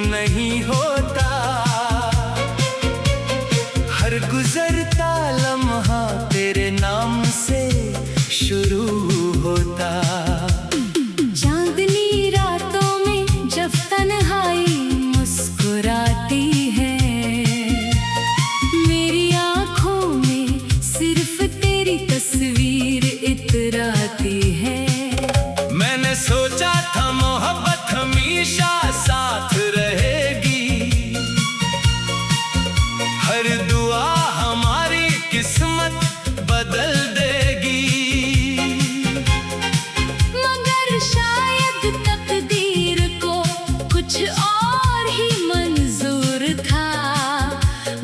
नहीं होता। हर गुजरता लम्हा तेरे नाम से शुरू होता। चांदनी रातों में जब तन्हाई मुस्कुराती है, मेरी आँखों में सिर्फ तेरी तस्वीर इतराती है। मैंने सोचा था मोहब्बत हमेशा साथ रहेगी, हर दुआ हमारी किस्मत बदल देगी। मगर शायद तकदीर को कुछ और ही मंजूर था,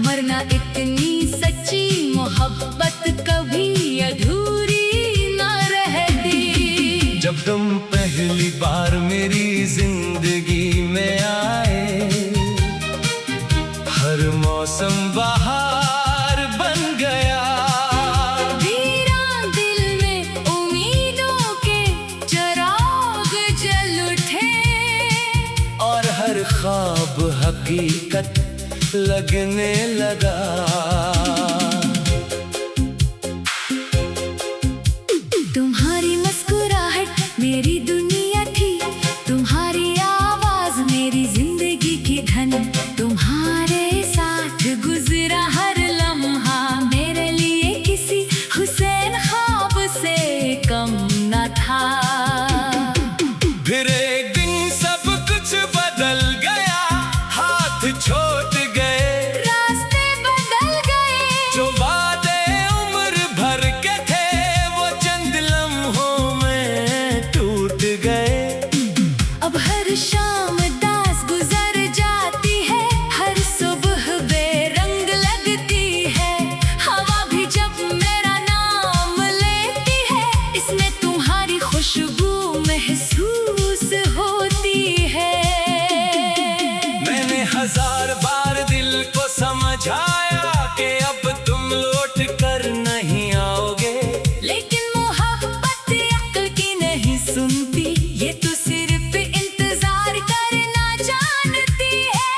वरना इतनी सच्ची मोहब्बत कभी अधूरी न रहती। जब तुम पहली बार मेरी जिंदगी में आए, हर मौसम बहार बन गया। धीरा दिल में उम्मीदों के चिराग जल उठे, और हर ख्वाब हकीकत लगने लगा। तुम्हारी मुस्कुराहट मेरी दुनिया थी, तुम्हारी आवाज मेरी जिंदगी की धन। तुम्हारे साथ गुजरा हर लम्हा मेरे लिए किसी हुसैन ख्वाब से कम न था। फिर एक दिन सब कुछ बदल गया, हाथ छूट गए, रास्ते बदल गए। जो वादे उम्र भर के थे वो चंद लम्हों में टूट गए। अब हर शाम दास गुजर जाती है, हर सुबह बेरंग लगती है। हवा भी जब मेरा नाम लेती है, इसमें तुम्हारी खुशबू महसूस होती है। मैंने हजार बार दिल को समझाया कि अब तुम लौट कर नहीं आओगे, लेकिन मोहब्बत अक्ल की नहीं सुनती, ये तो सिर्फ इंतजार करना जानती है।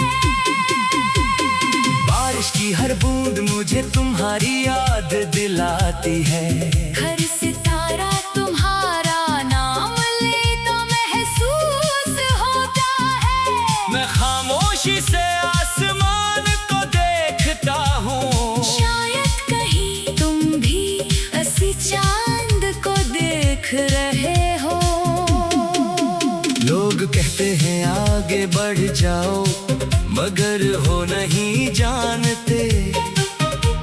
बारिश की हर बूंद मुझे तुम्हारी याद दिलाती है। हर सितारा तुम्हारा नाम ले तो महसूस होता है। मैं खामोशी से आसमान को देखता हूँ, शायद कहीं तुम भी इसी चांद को देख रहे हो। लोग कहते हैं आगे बढ़ जाओ, मगर हो नहीं जानते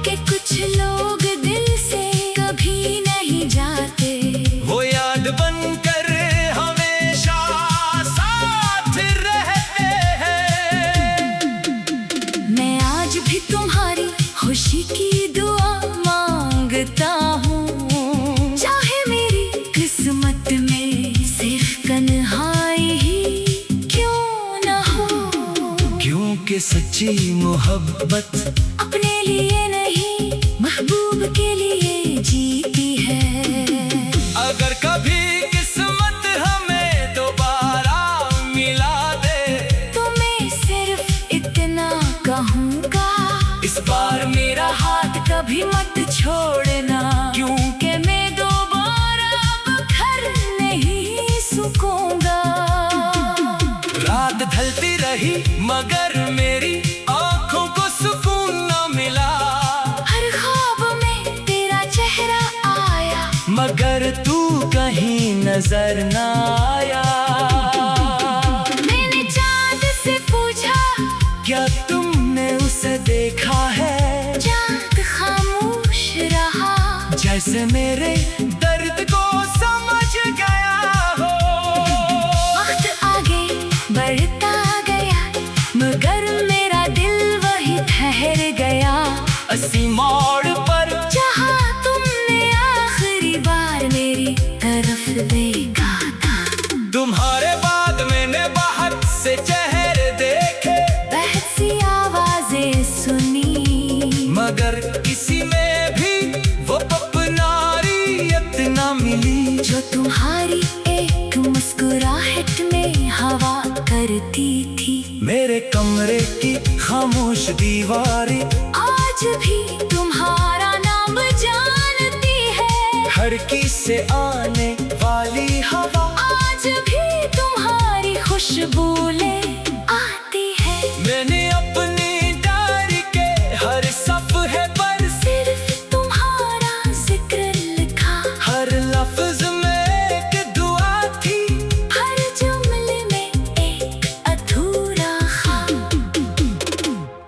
कि कुछ लोग दिल से कभी नहीं जाते। वो याद बनकर हमेशा साथ रहते हैं। मैं आज भी तुम्हारी खुशी की दुआ मांगता हूँ, चाहे मेरी किस्मत में सिर्फ तन्हाई ही क्यों न हो। क्योंकि सच्ची मोहब्बत अपने लिए नहीं महबूब के लिए जीती है। अगर कभी किस्मत हमें दोबारा मिला दे, तो मैं सिर्फ इतना कहूँगा, इस बार मेरा हाथ कभी मत छोड़ना, क्योंकि मैं दोबारा अब घर नहीं सुकूंगा। रात ढलती रही मगर मेरी आंखों को सुकून न मिला। हर ख्वाब में तेरा चेहरा आया, मगर तू कहीं नजर न आया। मैंने चांद से पूछा, क्या तुमने उसे देखा है? चांद खामोश रहा, जैसे मेरे दर्द को समझ गया हो। वक्त आगे बढ़ता गया, मगर मेरा दिल वही ठहर गया। अस्सी मोड़ पर जहाँ तुमने आखिरी बार मेरी तरफ देखा था, तुम्हारे बाद मैंने बहुत से चेहरे देखे, बहुत सी आवाजें सुनी, मगर किसी में भी वो अपनारियत न मिली। जो तुम्हारी एक मुस्कुराहट में हवा करती थी। मेरे कमरे की खामोश दीवारें आज भी तुम्हारा नाम जानती है। खिड़की से आने वाली हवा आज भी तुम्हारी खुशबू ले आती है। मैंने अपनी डायरी के हर सफ़े पर सिर्फ तुम्हारा जिक्र लिखा, हर लफ्ज में एक दुआ थी, हर जुमले में एक अधूरा ख्वाब।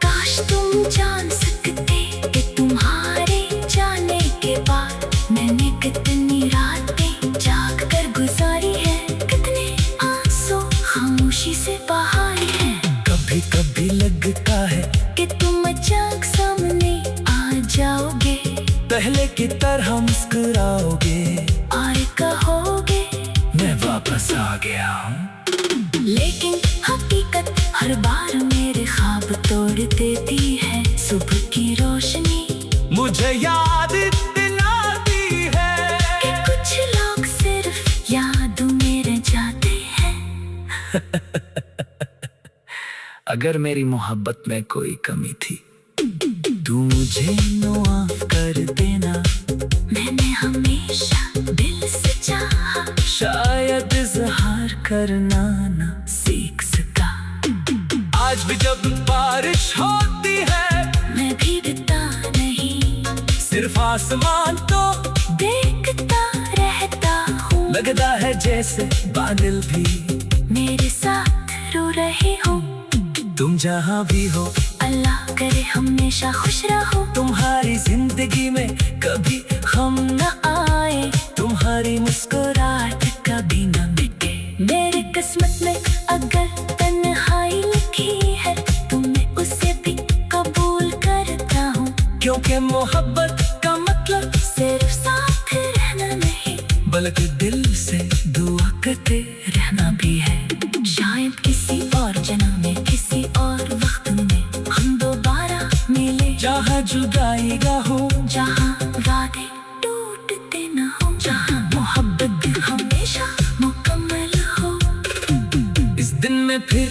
काश तुम जान सकते कि तुम्हारे जाने के बाद मैंने कितनी रातें जाग कर गुजारी है, कितने आंसू खामोशी से बहाए हैं। कभी कभी लगता है कि तुम अचानक सामने आ जाओगे, पहले की तरह मुस्कुराओगे और कहोगे मैं वापस आ गया हूँ। लेकिन हकीकत हर बार मेरे ख्वाब तोड़ देती है। सुबह की रोशनी मुझे याद दिलाती है कि कुछ लोग सिर्फ यादों में रह जाते हैं। अगर मेरी मोहब्बत में कोई कमी थी तू मुझे माफ कर देना। मैंने हमेशा दिल से चाहा, शायद इजहार करना ना सीख सका। आज भी जब बारिश होती है मैं भीगता नहीं, सिर्फ आसमान तो देखता रहता हूँ। लगता है जैसे बादल भी मेरे साथ रो रहे हो। तुम जहाँ भी हो अल्लाह करे हमेशा खुश रहो। तुम्हारी जिंदगी में कभी हम न आए, तुम्हारी मुस्कुराहट कभी न मिटे। मेरी किस्मत में अगर तन्हाई लिखी है तो मैं उसे भी कबूल करता हूँ, क्योंकि मोहब्बत का मतलब सिर्फ साथ रहना नहीं बल्कि दिल से दुआ करते रहना भी है। शायद किसी और जन्म में किसी और वक्त में हम दोबारा मिले, जहाँ जुदाई का हो, जहाँ वादे टूटते न हो, जहाँ मोहब्बत हमेशा मुकम्मल हो। इस दिन में फिर